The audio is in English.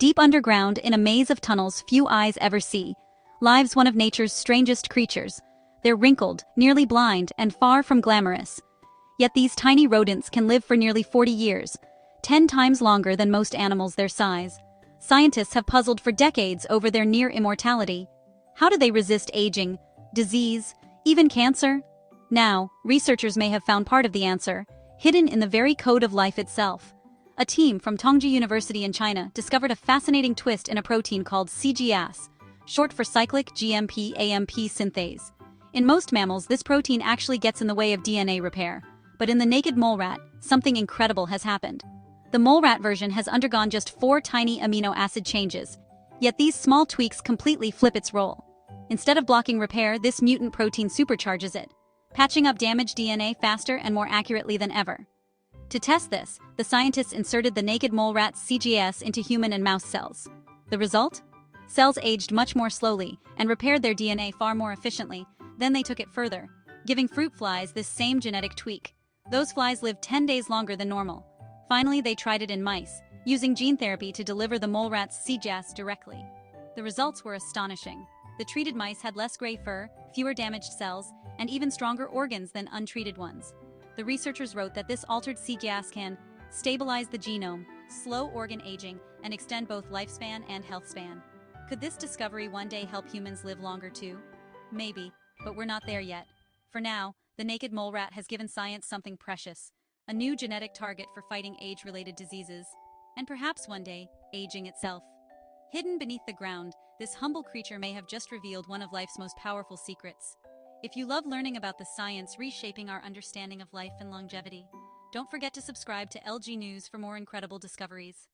deep underground in a maze of tunnels few eyes ever see, lives one of nature's strangest creatures. They're wrinkled, nearly blind, and far from glamorous. Yet these tiny rodents can live for nearly 40 years, 10 times longer than most animals their size. Scientists have puzzled for decades over their near immortality. How do they resist aging, disease, even cancer? Now, researchers may have found part of the answer, hidden in the very code of life itself. A team from Tongji University in China discovered a fascinating twist in a protein called cGAS, short for cyclic GMP-AMP synthase. In most mammals, this protein actually gets in the way of DNA repair. But in the naked mole rat, something incredible has happened. The mole rat version has undergone just 4 tiny amino acid changes, yet these small tweaks completely flip its role. Instead of blocking repair, this mutant protein supercharges it, patching up damaged DNA faster and more accurately than ever. To test this, the scientists inserted the naked mole rat's cGAS into human and mouse cells. The result? Cells aged much more slowly and repaired their DNA far more efficiently. Then they took it further, giving fruit flies this same genetic tweak. Those flies lived 10 days longer than normal. Finally, they tried it in mice, using gene therapy to deliver the mole rat's cGAS directly. The results were astonishing. The treated mice had less gray fur, fewer damaged cells, and even stronger organs than untreated ones. The researchers wrote that this altered cGAS can stabilize the genome, slow organ aging, and extend both lifespan and health span. Could this discovery one day help humans live longer too? Maybe, but we're not there yet. For now, the naked mole rat has given science something precious, a new genetic target for fighting age-related diseases, and perhaps one day, aging itself. Hidden beneath the ground, this humble creature may have just revealed one of life's most powerful secrets. If you love learning about the science reshaping our understanding of life and longevity, don't forget to subscribe to LG News for more incredible discoveries.